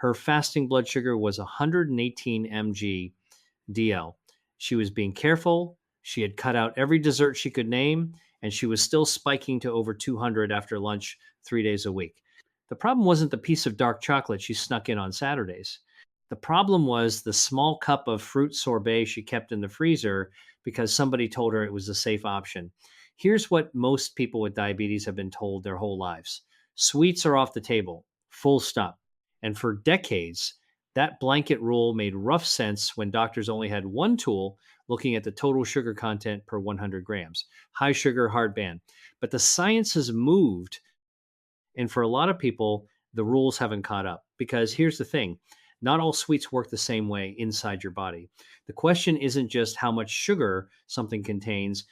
Her fasting blood sugar was 118 mg DL. She was being careful. She had cut out every dessert she could name, and she was still spiking to over 200 after lunch 3 days a week. The problem wasn't the piece of dark chocolate she snuck in on Saturdays. The problem was the small cup of fruit sorbet she kept in the freezer because somebody told her it was a safe option. Here's what most people with diabetes have been told their whole lives: sweets are off the table, full stop. And for decades, that blanket rule made rough sense when doctors only had one tool looking at the total sugar content per 100 grams: high sugar, hard ban. But the science has moved, and for a lot of people, the rules haven't caught up. Because here's the thing: not all sweets work the same way inside your body. The question isn't just how much sugar something contains,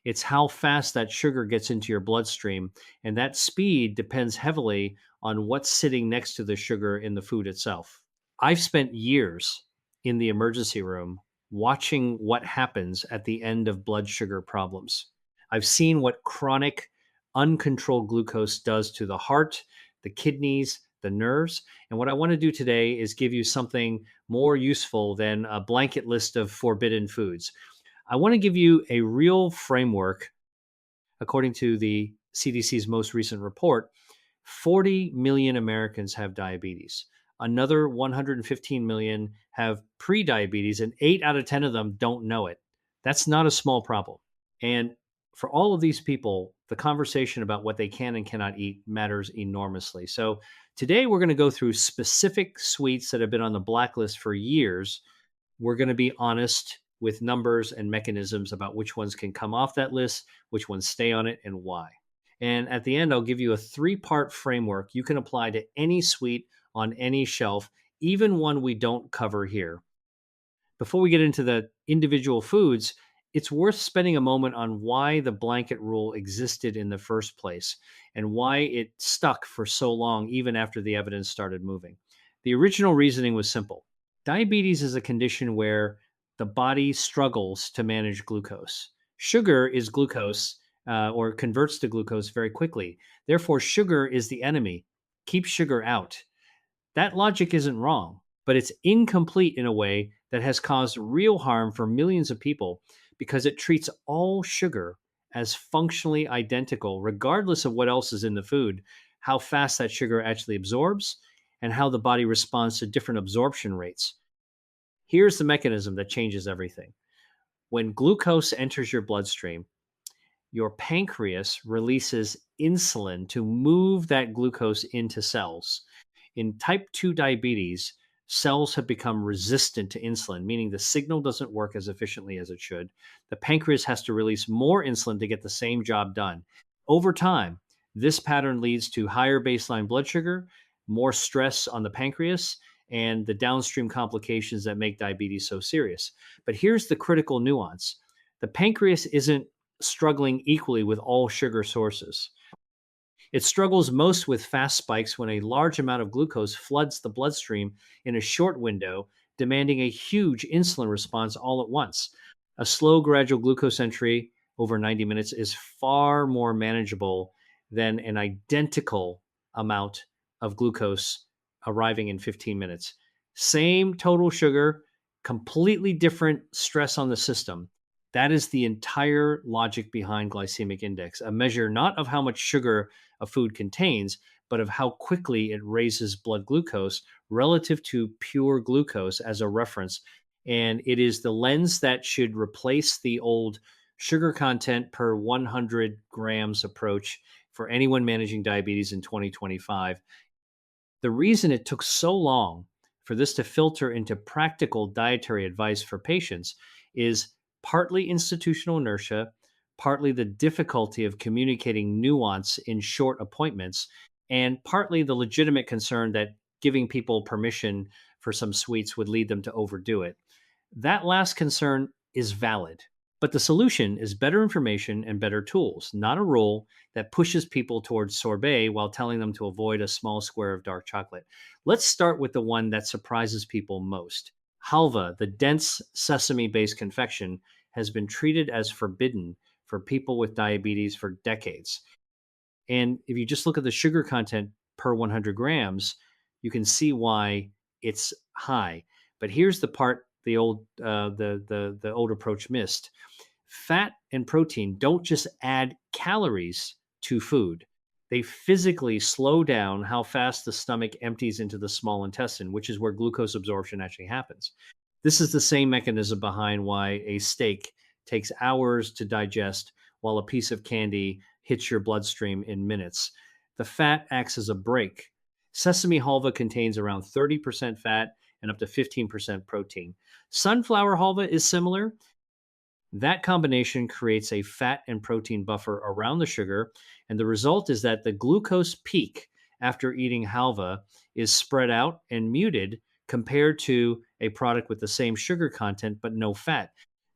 it's how fast that sugar gets into your bloodstream. And that speed depends heavily on what's sitting next to the sugar in the food itself. I've spent years in the emergency room watching what happens at the end of blood sugar problems. I've seen what chronic, uncontrolled glucose does to the heart, the kidneys, the nerves. And what I want to do today is give you something more useful than a blanket list of forbidden foods. I want to give you a real framework. According to the CDC's most recent report, 40 million Americans have diabetes. Another 115 million have prediabetes, and 8 out of 10 of them don't know it. That's not a small problem. And for all of these people, the conversation about what they can and cannot eat matters enormously. So today we're going to go through specific sweets that have been on the blacklist for years. We're going to be honest with numbers and mechanisms about which ones can come off that list, which ones stay on it, and why. And at the end, I'll give you a 3-part framework you can apply to any sweet on any shelf, even one we don't cover here. Before we get into the individual foods, it's worth spending a moment on why the blanket rule existed in the first place and why it stuck for so long, even after the evidence started moving. The original reasoning was simple. Diabetes is a condition where the body struggles to manage glucose. Sugar is glucose, or converts to glucose very quickly. Therefore, sugar is the enemy. Keep sugar out. That logic isn't wrong, but it's incomplete in a way that has caused real harm for millions of people because it treats all sugar as functionally identical, regardless of what else is in the food, how fast that sugar actually absorbs, and how the body responds to different absorption rates. Here's the mechanism that changes everything. When glucose enters your bloodstream, your pancreas releases insulin to move that glucose into cells. In type 2 diabetes, cells have become resistant to insulin, meaning the signal doesn't work as efficiently as it should. The pancreas has to release more insulin to get the same job done. Over time, this pattern leads to higher baseline blood sugar, more stress on the pancreas, and the downstream complications that make diabetes so serious. But here's the critical nuance. The pancreas isn't struggling equally with all sugar sources. It struggles most with fast spikes when a large amount of glucose floods the bloodstream in a short window, demanding a huge insulin response all at once. A slow, gradual glucose entry over 90 minutes is far more manageable than an identical amount of glucose arriving in 15 minutes. Same total sugar, completely different stress on the system. That is the entire logic behind glycemic index, a measure not of how much sugar a food contains, but of how quickly it raises blood glucose relative to pure glucose as a reference. And it is the lens that should replace the old sugar content per 100 grams approach for anyone managing diabetes in 2025. The reason it took so long for this to filter into practical dietary advice for patients is partly institutional inertia, partly the difficulty of communicating nuance in short appointments, and partly the legitimate concern that giving people permission for some sweets would lead them to overdo it. That last concern is valid, but the solution is better information and better tools, not a rule that pushes people towards sorbet while telling them to avoid a small square of dark chocolate. Let's start with the one that surprises people most. Halva, the dense sesame-based confection, has been treated as forbidden for people with diabetes for decades. And if you just look at the sugar content per 100 grams, you can see why it's high. But here's the part the old approach missed. Fat and protein don't just add calories to food. They physically slow down how fast the stomach empties into the small intestine, which is where glucose absorption actually happens. This is the same mechanism behind why a steak takes hours to digest while a piece of candy hits your bloodstream in minutes. The fat acts as a brake. Sesame halva contains around 30% fat and up to 15% protein. Sunflower halva is similar. That combination creates a fat and protein buffer around the sugar, and the result is that the glucose peak after eating halva is spread out and muted compared to a product with the same sugar content but no fat.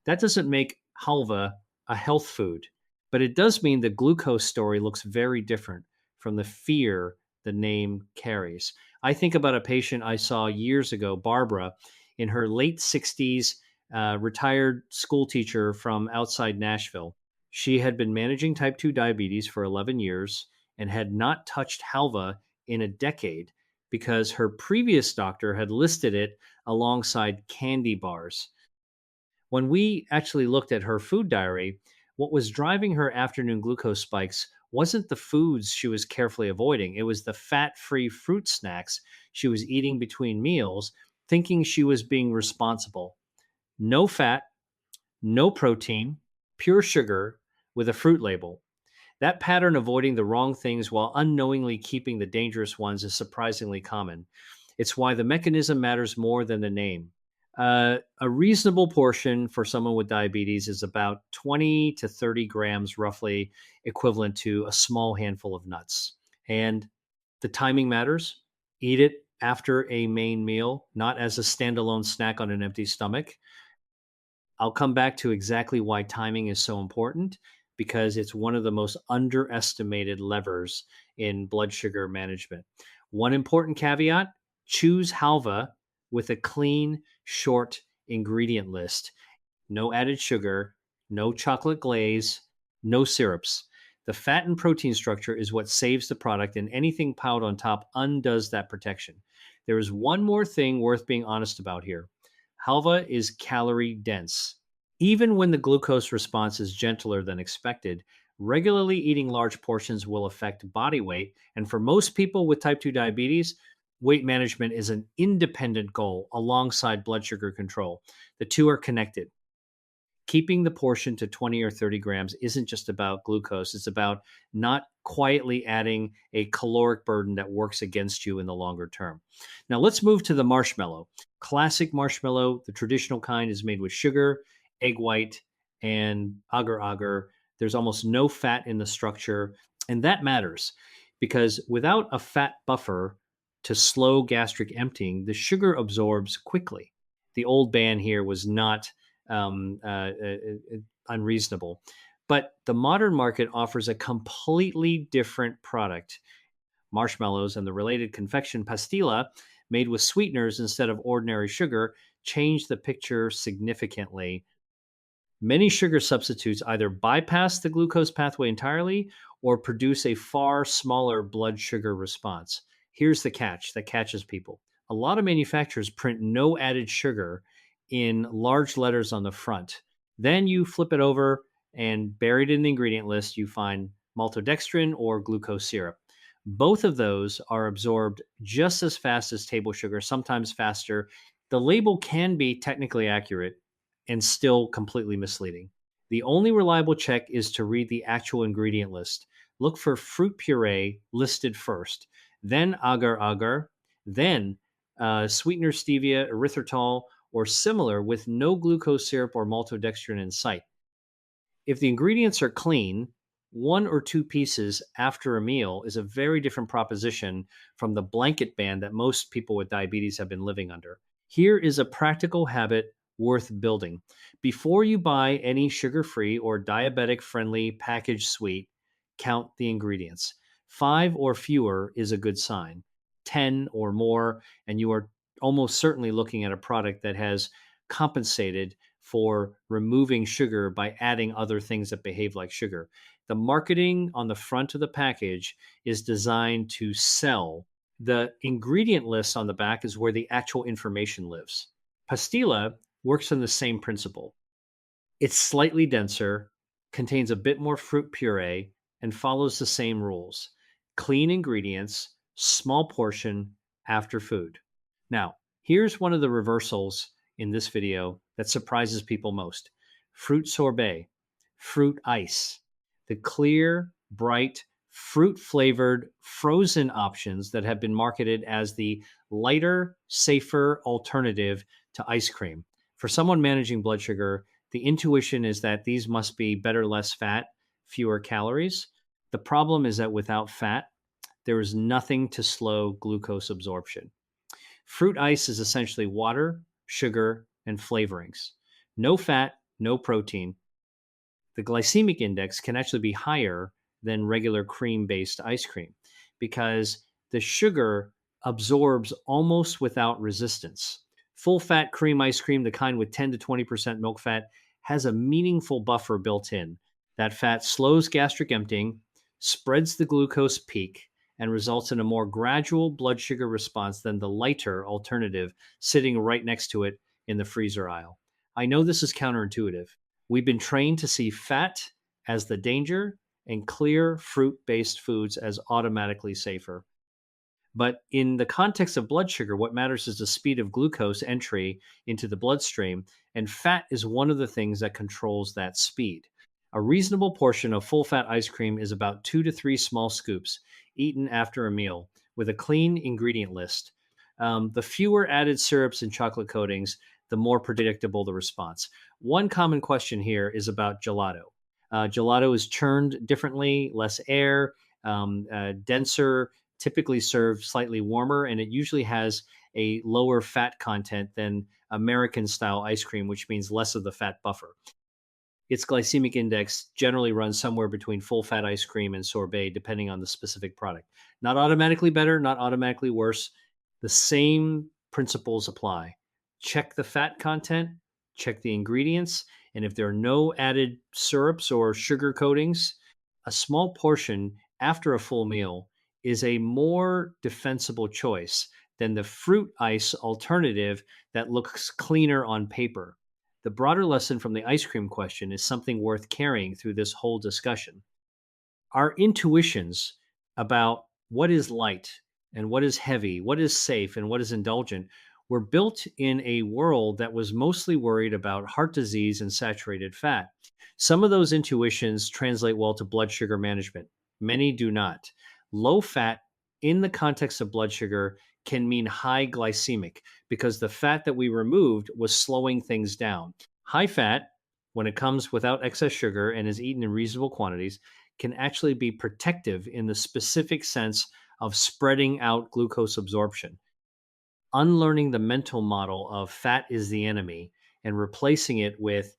That doesn't make halva a health food, but it does mean the glucose story looks very different from the fear the name carries. I think about a patient I saw years ago, Barbara, in her late 60s, retired school teacher from outside Nashville. She had been managing type 2 diabetes for 11 years and had not touched Halva in a decade because her previous doctor had listed it alongside candy bars. When we actually looked at her food diary, what was driving her afternoon glucose spikes wasn't the foods she was carefully avoiding. It was the fat free fruit snacks she was eating between meals, thinking she was being responsible. No fat, no protein, pure sugar with a fruit label. That pattern, avoiding the wrong things while unknowingly keeping the dangerous ones, is surprisingly common. It's why the mechanism matters more than the name. A reasonable portion for someone with diabetes is about 20 to 30 grams, roughly equivalent to a small handful of nuts. And the timing matters. Eat it after a main meal, not as a standalone snack on an empty stomach. I'll come back to exactly why timing is so important because it's one of the most underestimated levers in blood sugar management. One important caveat: choose Halva with a clean, short ingredient list. No added sugar, no chocolate glaze, no syrups. The fat and protein structure is what saves the product, and anything piled on top undoes that protection. There is one more thing worth being honest about here. Halva is calorie dense. Even when the glucose response is gentler than expected, regularly eating large portions will affect body weight. And for most people with type 2 diabetes, weight management is an independent goal alongside blood sugar control. The two are connected. Keeping the portion to 20 or 30 grams isn't just about glucose. It's about not quietly adding a caloric burden that works against you in the longer term. Now, let's move to the marshmallow. Classic marshmallow, the traditional kind, is made with sugar, egg white, and agar agar. There's almost no fat in the structure. And that matters because without a fat buffer to slow gastric emptying, the sugar absorbs quickly. The old ban here was not unreasonable. But the modern market offers a completely different product. Marshmallows and the related confection Pastila, made with sweeteners instead of ordinary sugar, change the picture significantly. Many sugar substitutes either bypass the glucose pathway entirely or produce a far smaller blood sugar response. Here's the catch that catches people. A lot of manufacturers print no added sugar in large letters on the front. Then you flip it over, and buried in the ingredient list, you find maltodextrin or glucose syrup. Both of those are absorbed just as fast as table sugar, sometimes faster. The label can be technically accurate and still completely misleading. The only reliable check is to read the actual ingredient list. Look for fruit puree listed first, then agar agar, then sweetener stevia, erythritol, or similar with no glucose syrup or maltodextrin in sight. If the ingredients are clean, one or two pieces after a meal is a very different proposition from the blanket ban that most people with diabetes have been living under. Here is a practical habit worth building. Before you buy any sugar-free or diabetic-friendly packaged sweet, count the ingredients. 5 or fewer is a good sign. 10 or more, and you are almost certainly looking at a product that has compensated for removing sugar by adding other things that behave like sugar. The marketing on the front of the package is designed to sell, The ingredient list on the back is where the actual information lives. Pastila works on the same principle. It's slightly denser, contains a bit more fruit puree, and follows the same rules. Clean ingredients, small portion after food. Now, here's one of the reversals in this video that surprises people most: fruit sorbet, fruit ice, the clear, bright, fruit flavored frozen options that have been marketed as the lighter, safer alternative to ice cream. For someone managing blood sugar, the intuition is that these must be better, less fat, fewer calories. The problem is that without fat, there is nothing to slow glucose absorption. Fruit ice is essentially water, sugar, and flavorings. No fat, no protein. The glycemic index can actually be higher than regular cream based ice cream because the sugar absorbs almost without resistance. Full fat cream ice cream, the kind with 10 to 20% milk fat, has a meaningful buffer built in. That fat slows gastric emptying, spreads the glucose peak, and results in a more gradual blood sugar response than the lighter alternative sitting right next to it in the freezer aisle. I know this is counterintuitive. We've been trained to see fat as the danger and clear fruit based foods as automatically safer. But in the context of blood sugar, what matters is the speed of glucose entry into the bloodstream, and fat is one of the things that controls that speed. A reasonable portion of full fat ice cream is about 2 to 3 small scoops eaten after a meal with a clean ingredient list. The fewer added syrups and chocolate coatings, the more predictable the response. One common question here is about gelato. Gelato is churned differently, less air, denser, typically served slightly warmer, and it usually has a lower fat content than American style ice cream, which means less of the fat buffer. Its glycemic index generally runs somewhere between full fat ice cream and sorbet, depending on the specific product. Not automatically better, not automatically worse. The same principles apply. Check the fat content, check the ingredients, and if there are no added syrups or sugar coatings, a small portion after a full meal is a more defensible choice than the fruit ice alternative that looks cleaner on paper. The broader lesson from the ice cream question is something worth carrying through this whole discussion. Our intuitions about what is light and what is heavy, what is safe and what is indulgent were built in a world that was mostly worried about heart disease and saturated fat. Some of those intuitions translate well to blood sugar management. Many do not. Low fat in the context of blood sugar can mean high glycemic because the fat that we removed was slowing things down. High fat, when it comes without excess sugar and is eaten in reasonable quantities, can actually be protective in the specific sense of spreading out glucose absorption. Unlearning the mental model of fat is the enemy and replacing it with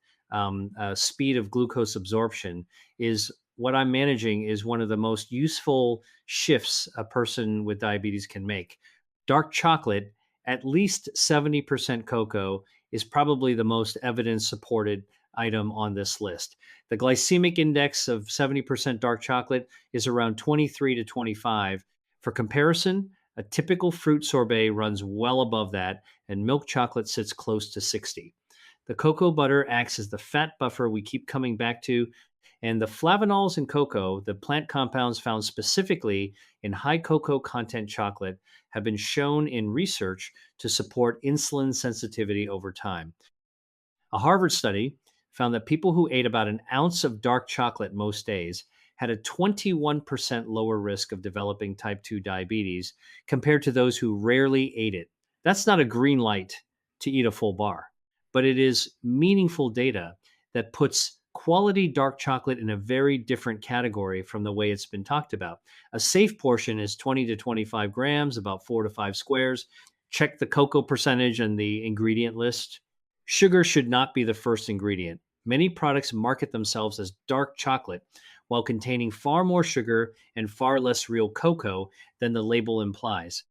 speed of glucose absorption is what I'm managing is one of the most useful shifts a person with diabetes can make. Dark chocolate, at least 70% cocoa, is probably the most evidence supported item on this list. The glycemic index of 70% dark chocolate is around 23 to 25. For comparison, a typical fruit sorbet runs well above that, and milk chocolate sits close to 60. The cocoa butter acts as the fat buffer we keep coming back to, and the flavonols in cocoa, the plant compounds found specifically in high cocoa content chocolate, have been shown in research to support insulin sensitivity over time. A Harvard study found that people who ate about an ounce of dark chocolate most days had a 21% lower risk of developing type 2 diabetes compared to those who rarely ate it. That's not a green light to eat a full bar, but it is meaningful data that puts quality dark chocolate in a very different category from the way it's been talked about. A safe portion is 20 to 25 grams, about 4 to 5 squares. Check the cocoa percentage and the ingredient list. Sugar should not be the first ingredient. Many products market themselves as dark chocolate while containing far more sugar and far less real cocoa than the label implies.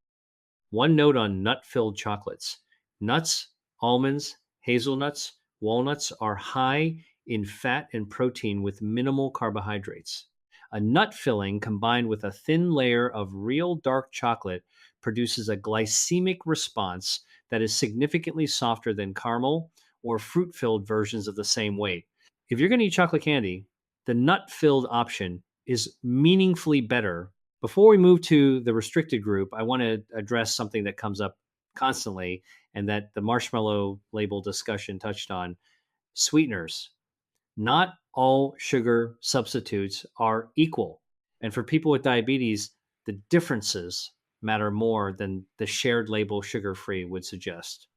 One note on nut-filled chocolates. Nuts, almonds, hazelnuts, walnuts are high in fat and protein with minimal carbohydrates. A nut filling combined with a thin layer of real dark chocolate produces a glycemic response that is significantly softer than caramel or fruit filled versions of the same weight. If you're going to eat chocolate candy, the nut filled option is meaningfully better. Before we move to the restricted group, I want to address something that comes up constantly and that the marshmallow label discussion touched on: sweeteners. Not all sugar substitutes are equal. And for people with diabetes, the differences matter more than the shared label sugar free would suggest.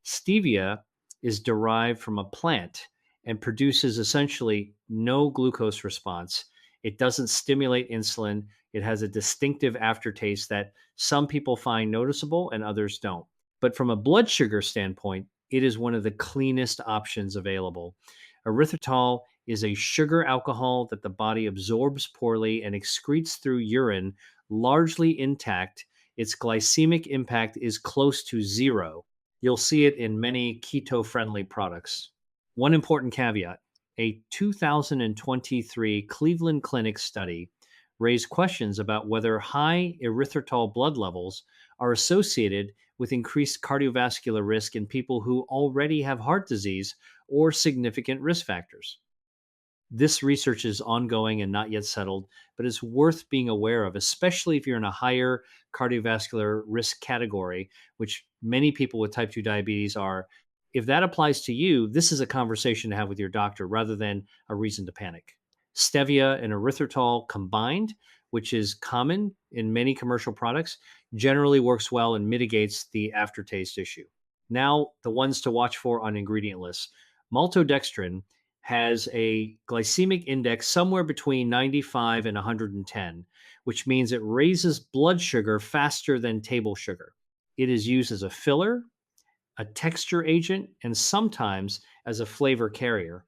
Stevia is derived from a plant and produces essentially no glucose response. It doesn't stimulate insulin. It has a distinctive aftertaste that some people find noticeable and others don't. But from a blood sugar standpoint, it is one of the cleanest options available. Erythritol is a sugar alcohol that the body absorbs poorly and excretes through urine, largely intact. Its glycemic impact is close to zero. You'll see it in many keto friendly products. One important caveat: a 2023 Cleveland Clinic study raised questions about whether high erythritol blood levels are associated with increased cardiovascular risk in people who already have heart disease or significant risk factors. This research is ongoing and not yet settled, but it's worth being aware of, especially if you're in a higher cardiovascular risk category, which many people with type 2 diabetes are. If that applies to you, this is a conversation to have with your doctor rather than a reason to panic. Stevia and erythritol combined, which is common in many commercial products, generally works well and mitigates the aftertaste issue. Now, the ones to watch for on ingredient lists. Maltodextrin has a glycemic index somewhere between 95 and 110, which means it raises blood sugar faster than table sugar. It is used as a filler, a texture agent, and sometimes as a flavor carrier.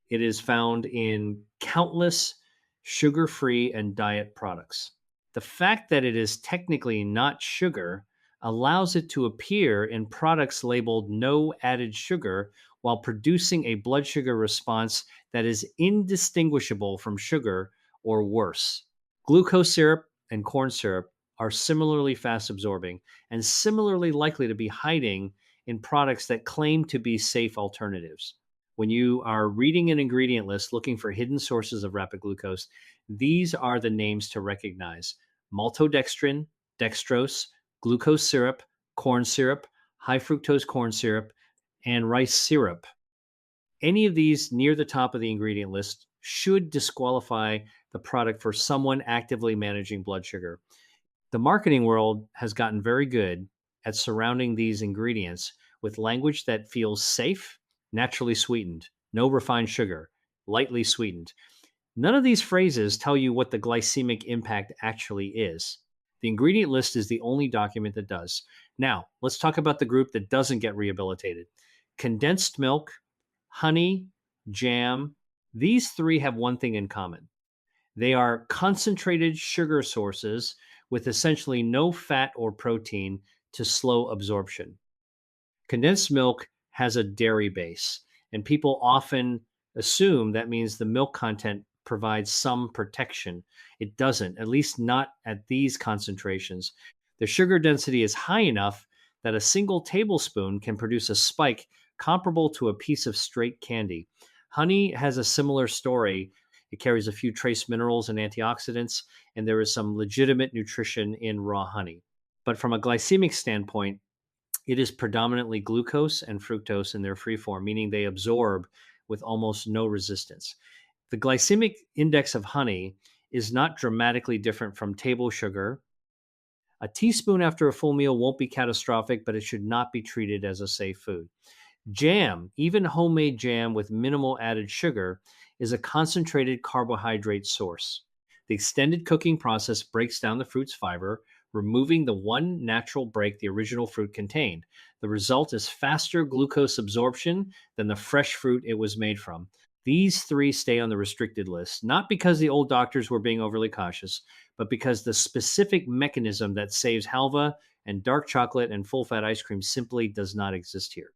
It is found in countless sugar-free and diet products. The fact that it is technically not sugar allows it to appear in products labeled no added sugar while producing a blood sugar response that is indistinguishable from sugar or worse. Glucose syrup and corn syrup are similarly fast absorbing and similarly likely to be hiding in products that claim to be safe alternatives. When you are reading an ingredient list looking for hidden sources of rapid glucose, these are the names to recognize: maltodextrin, dextrose, glucose syrup, corn syrup, high fructose corn syrup, and rice syrup. Any of these near the top of the ingredient list should disqualify the product for someone actively managing blood sugar. The marketing world has gotten very good at surrounding these ingredients with language that feels safe, naturally sweetened, no refined sugar, lightly sweetened. None of these phrases tell you what the glycemic impact actually is. The ingredient list is the only document that does. Now, let's talk about the group that doesn't get rehabilitated. Condensed milk, honey, jam. These three have one thing in common. They are concentrated sugar sources with essentially no fat or protein to slow absorption. Condensed milk has a dairy base, and people often assume that means the milk content provides some protection. It doesn't, at least not at these concentrations. The sugar density is high enough that a single tablespoon can produce a spike comparable to a piece of straight candy. Honey has a similar story. It carries a few trace minerals and antioxidants, and there is some legitimate nutrition in raw honey. But from a glycemic standpoint, it is predominantly glucose and fructose in their free form, meaning they absorb with almost no resistance. The glycemic index of honey is not dramatically different from table sugar. A teaspoon after a full meal won't be catastrophic, but it should not be treated as a safe food. Jam, even homemade jam with minimal added sugar, is a concentrated carbohydrate source. The extended cooking process breaks down the fruit's fiber, removing the one natural break the original fruit contained. The result is faster glucose absorption than the fresh fruit it was made from. These three stay on the restricted list, not because the old doctors were being overly cautious, but because the specific mechanism that saves Halva and dark chocolate and full-fat ice cream simply does not exist here.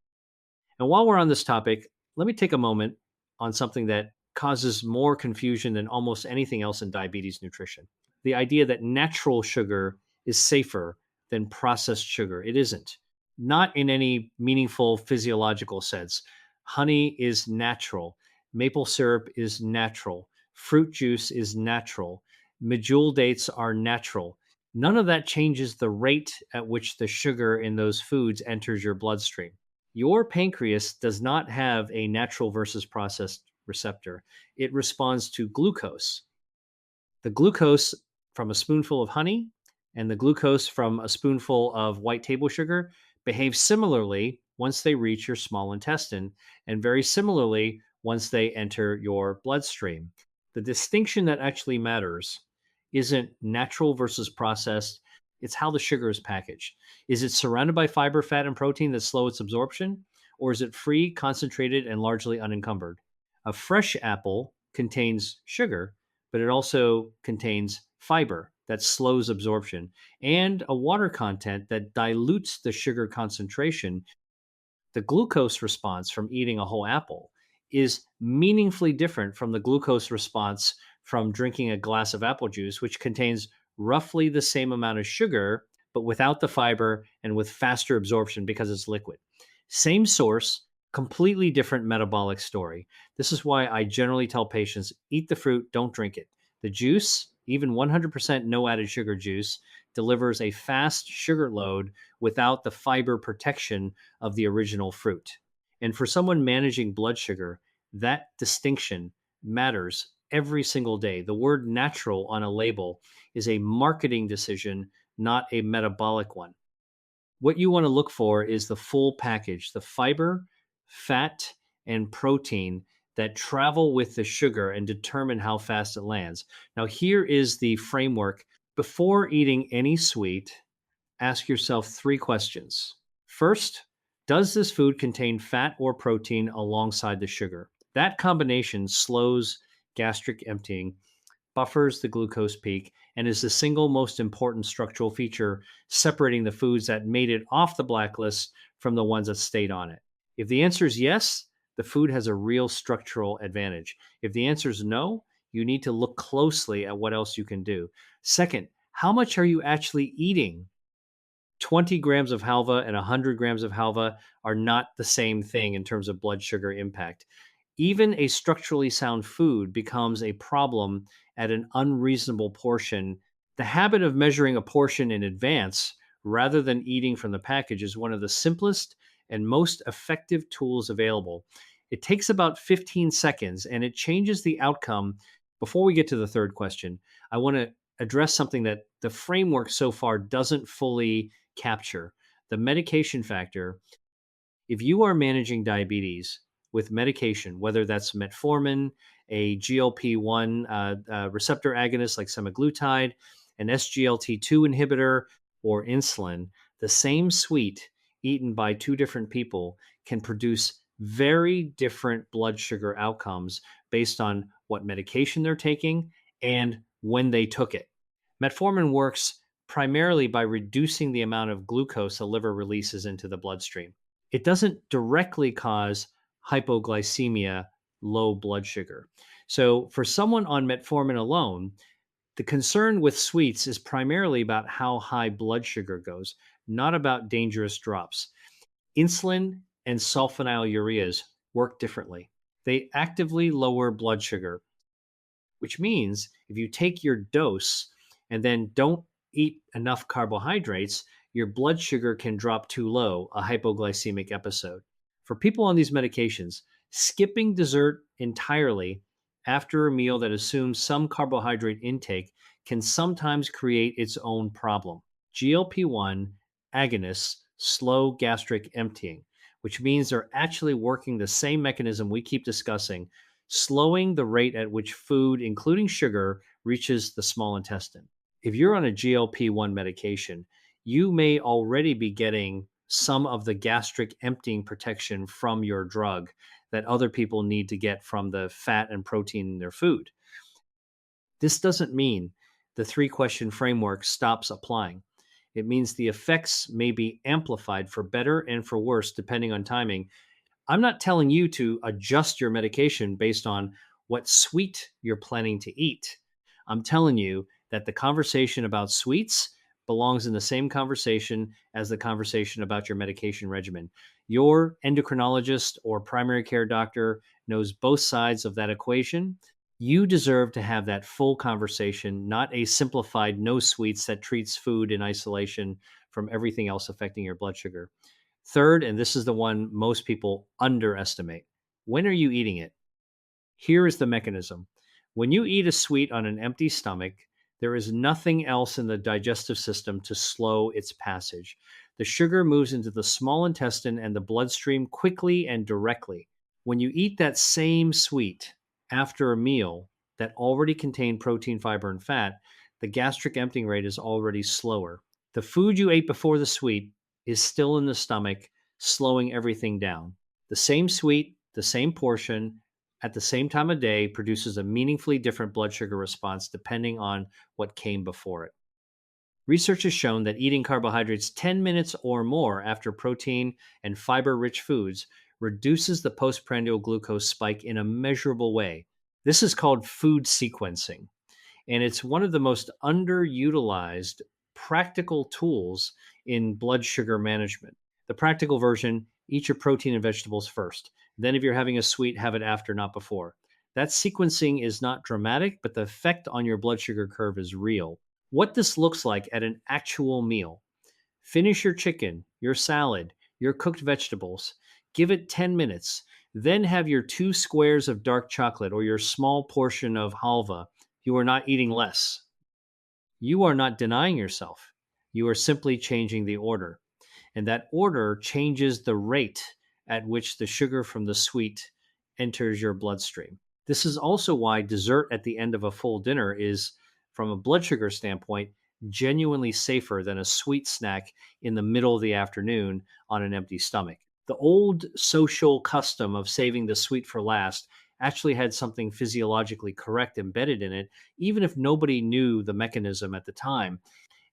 And while we're on this topic, let me take a moment on something that causes more confusion than almost anything else in diabetes nutrition: the idea that natural sugar is safer than processed sugar. It isn't. Not in any meaningful physiological sense. Honey is natural. Maple syrup is natural. Fruit juice is natural. Medjool dates are natural. None of that changes the rate at which the sugar in those foods enters your bloodstream. Your pancreas does not have a natural versus processed receptor. It responds to glucose. The glucose from a spoonful of honey and the glucose from a spoonful of white table sugar behave similarly once they reach your small intestine, and very similarly once they enter your bloodstream. The distinction that actually matters isn't natural versus processed, it's how the sugar is packaged. Is it surrounded by fiber, fat, and protein that slow its absorption, or is it free, concentrated, and largely unencumbered? A fresh apple contains sugar, but it also contains fiber that slows absorption and a water content that dilutes the sugar concentration. The glucose response from eating a whole apple is meaningfully different from the glucose response from drinking a glass of apple juice, which contains roughly the same amount of sugar, but without the fiber and with faster absorption because it's liquid. Same source, completely different metabolic story. This is why I generally tell patients eat the fruit, don't drink it. The juice, even 100% no added sugar juice, delivers a fast sugar load without the fiber protection of the original fruit. And for someone managing blood sugar, that distinction matters every single day. The word natural on a label is a marketing decision, not a metabolic one. What you want to look for is the full package, the fiber, fat, and protein that travel with the sugar and determine how fast it lands. Now, here is the framework. Before eating any sweet, ask yourself 3 questions. First, does this food contain fat or protein alongside the sugar? That combination slows gastric emptying, buffers the glucose peak, and is the single most important structural feature separating the foods that made it off the blacklist from the ones that stayed on it. If the answer is yes, the food has a real structural advantage. If the answer is no, you need to look closely at what else you can do. Second, how much are you actually eating? 20 grams of halva and 100 grams of halva are not the same thing in terms of blood sugar impact. Even a structurally sound food becomes a problem at an unreasonable portion. The habit of measuring a portion in advance rather than eating from the package is one of the simplest and most effective tools available. It takes about 15 seconds and it changes the outcome. Before we get to the third question, I want to address something that the framework so far doesn't fully capture the medication factor. If you are managing diabetes with medication, whether that's metformin, a GLP-1 receptor agonist like semaglutide, an SGLT2 inhibitor, or insulin, the same sweet eaten by 2 different people can produce very different blood sugar outcomes based on what medication they're taking and when they took it. Metformin works primarily by reducing the amount of glucose the liver releases into the bloodstream. It doesn't directly cause hypoglycemia, low blood sugar. So for someone on metformin alone, the concern with sweets is primarily about how high blood sugar goes, not about dangerous drops. Insulin and sulfonylureas work differently. They actively lower blood sugar, which means if you take your dose and then don't eat enough carbohydrates, your blood sugar can drop too low, a hypoglycemic episode. For people on these medications, skipping dessert entirely after a meal that assumes some carbohydrate intake can sometimes create its own problem. GLP-1 agonists slow gastric emptying, which means they're actually working the same mechanism we keep discussing, slowing the rate at which food, including sugar, reaches the small intestine. If you're on a GLP-1 medication, you may already be getting some of the gastric emptying protection from your drug that other people need to get from the fat and protein in their food. This doesn't mean the 3-question framework stops applying. It means the effects may be amplified for better and for worse depending on timing. I'm not telling you to adjust your medication based on what sweet you're planning to eat. I'm telling you that the conversation about sweets belongs in the same conversation as the conversation about your medication regimen. Your endocrinologist or primary care doctor knows both sides of that equation. You deserve to have that full conversation, not a simplified no sweets that treats food in isolation from everything else affecting your blood sugar. Third, and this is the one most people underestimate, when are you eating it? Here is the mechanism. When you eat a sweet on an empty stomach, there is nothing else in the digestive system to slow its passage. The sugar moves into the small intestine and the bloodstream quickly and directly. When you eat that same sweet after a meal that already contained protein, fiber, and fat, the gastric emptying rate is already slower. The food you ate before the sweet is still in the stomach, slowing everything down. The same sweet, the same portion, at the same time of day produces a meaningfully different blood sugar response depending on what came before it. Research has shown that eating carbohydrates 10 minutes or more after protein and fiber rich foods reduces the postprandial glucose spike in a measurable way. This is called food sequencing, and it's one of the most underutilized practical tools in blood sugar management. The practical version: eat your protein and vegetables first. Then, if you're having a sweet, have it after, not before. That sequencing is not dramatic, but the effect on your blood sugar curve is real. What this looks like at an actual meal: finish your chicken, your salad, your cooked vegetables, give it 10 minutes, then have your 2 squares of dark chocolate or your small portion of halva. You are not eating less. You are not denying yourself. You are simply changing the order. And that order changes the rate at which the sugar from the sweet enters your bloodstream. This is also why dessert at the end of a full dinner is, from a blood sugar standpoint, genuinely safer than a sweet snack in the middle of the afternoon on an empty stomach. The old social custom of saving the sweet for last actually had something physiologically correct embedded in it, even if nobody knew the mechanism at the time.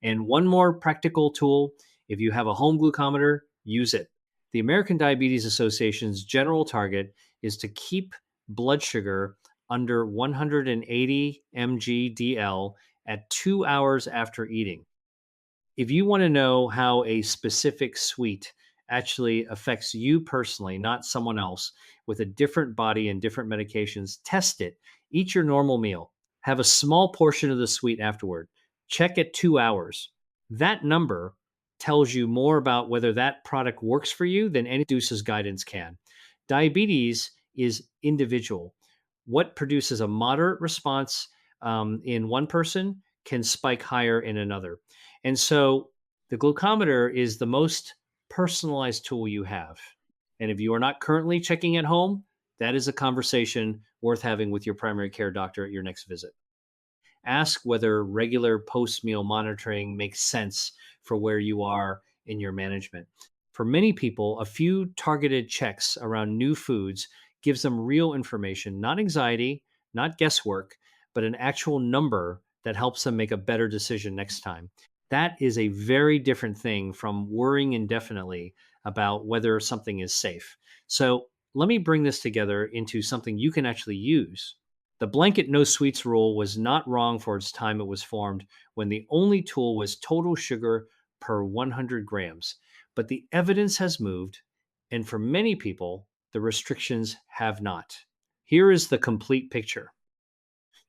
And one more practical tool: if you have a home glucometer, use it. The American Diabetes Association's general target is to keep blood sugar under 180 mg DL at 2 hours after eating. If you want to know how a specific sweet actually affects you personally, not someone else, with a different body and different medications, test it. Eat your normal meal. Have a small portion of the sweet afterward. Check at 2 hours. That number tells you more about whether that product works for you than any Deuce's guidance can. Diabetes is individual. What produces a moderate response in one person can spike higher in another. And so the glucometer is the most personalized tool you have. And if you are not currently checking at home, that is a conversation worth having with your primary care doctor at your next visit. Ask whether regular post meal monitoring makes sense for where you are in your management. For many people, a few targeted checks around new foods gives them real information, not anxiety, not guesswork, but an actual number that helps them make a better decision next time. That is a very different thing from worrying indefinitely about whether something is safe. So let me bring this together into something you can actually use. The blanket no sweets rule was not wrong for its time. It was formed when the only tool was total sugar per 100 grams. But the evidence has moved, and for many people, the restrictions have not. Here is the complete picture.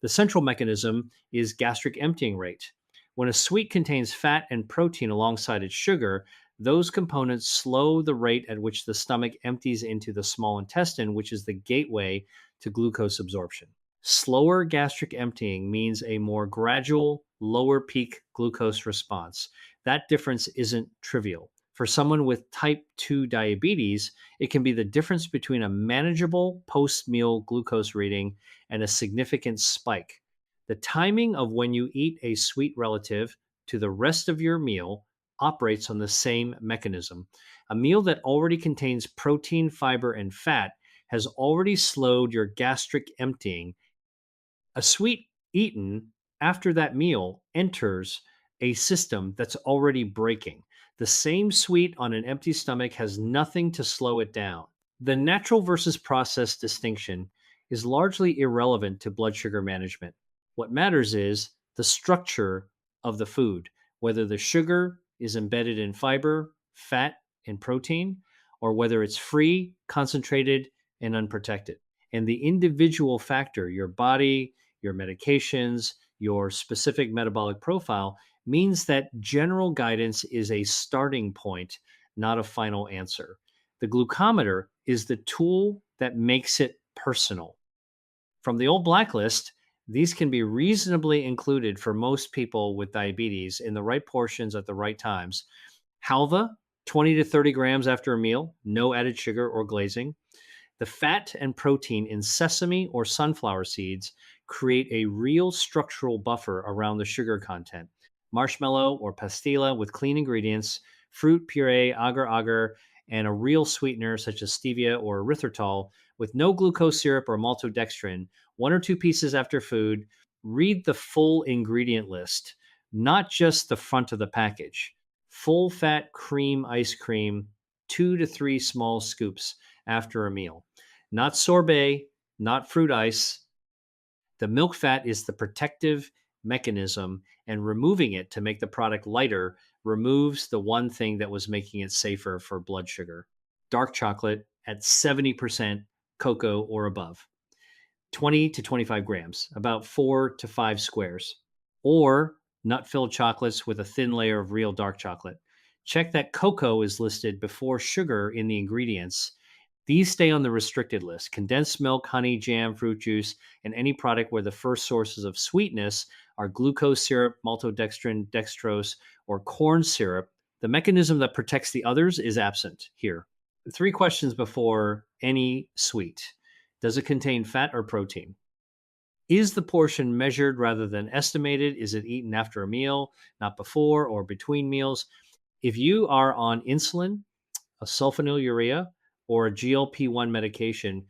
The central mechanism is gastric emptying rate. When a sweet contains fat and protein alongside its sugar, those components slow the rate at which the stomach empties into the small intestine, which is the gateway to glucose absorption. Slower gastric emptying means a more gradual, lower peak glucose response. That difference isn't trivial. For someone with type 2 diabetes, it can be the difference between a manageable post-meal glucose reading and a significant spike. The timing of when you eat a sweet relative to the rest of your meal operates on the same mechanism. A meal that already contains protein, fiber, and fat has already slowed your gastric emptying. A sweet eaten after that meal enters a system that's already breaking. The same sweet on an empty stomach has nothing to slow it down. The natural versus processed distinction is largely irrelevant to blood sugar management. What matters is the structure of the food. whether the sugar is embedded in fiber, fat, and protein, or whether it's free, concentrated, and unprotected. And the individual factor, your body, your medications, your specific metabolic profile, means that general guidance is a starting point, not a final answer. The glucometer is the tool that makes it personal. From the old blacklist, these can be reasonably included for most people with diabetes in the right portions at the right times. Halva, 20 to 30 grams after a meal, no added sugar or glazing. The fat and protein in sesame or sunflower seeds create a real structural buffer around the sugar content. Marshmallow or pastila with clean ingredients, fruit puree, agar-agar, and a real sweetener such as stevia or erythritol with no glucose syrup or maltodextrin, 1 or 2 pieces after food. Read the full ingredient list, not just the front of the package. Full fat cream ice cream, 2 to 3 small scoops after a meal. Not sorbet, not fruit ice. The milk fat is the protective mechanism, and removing it to make the product lighter removes the one thing that was making it safer for blood sugar. Dark chocolate at 70% cocoa or above, 20 to 25 grams, about 4 to 5 squares, or nut filled chocolates with a thin layer of real dark chocolate. Check that cocoa is listed before sugar in the ingredients. These stay on the restricted list. Condensed milk, honey, jam, fruit juice, and any product where the first sources of sweetness are glucose syrup, maltodextrin, dextrose, or corn syrup. The mechanism that protects the others is absent here. 3 questions before any sweet. Does it contain fat or protein? Is the portion measured rather than estimated? Is it eaten after a meal, not before or between meals? If you are on insulin, a sulfonylurea, or a GLP-1 medication,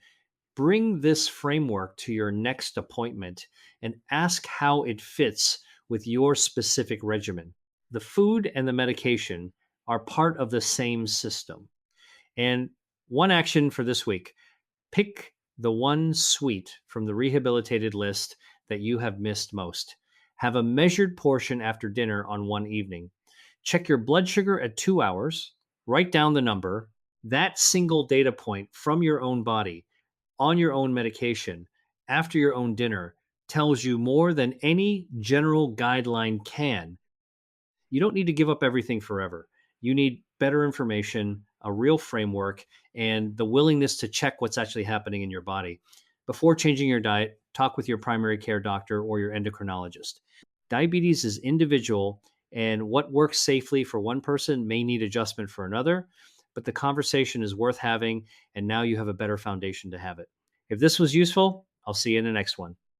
bring this framework to your next appointment and ask how it fits with your specific regimen. The food and the medication are part of the same system. And one action for this week, pick the one sweet from the rehabilitated list that you have missed most. Have a measured portion after dinner on one evening. Check your blood sugar at 2 hours, write down the number. That single data point from your own body, on your own medication, after your own dinner, tells you more than any general guideline can. You don't need to give up everything forever. You need better information, a real framework, and the willingness to check what's actually happening in your body. Before changing your diet, talk with your primary care doctor or your endocrinologist. Diabetes is individual, and what works safely for one person may need adjustment for another, but the conversation is worth having, and now you have a better foundation to have it. If this was useful, I'll see you in the next one.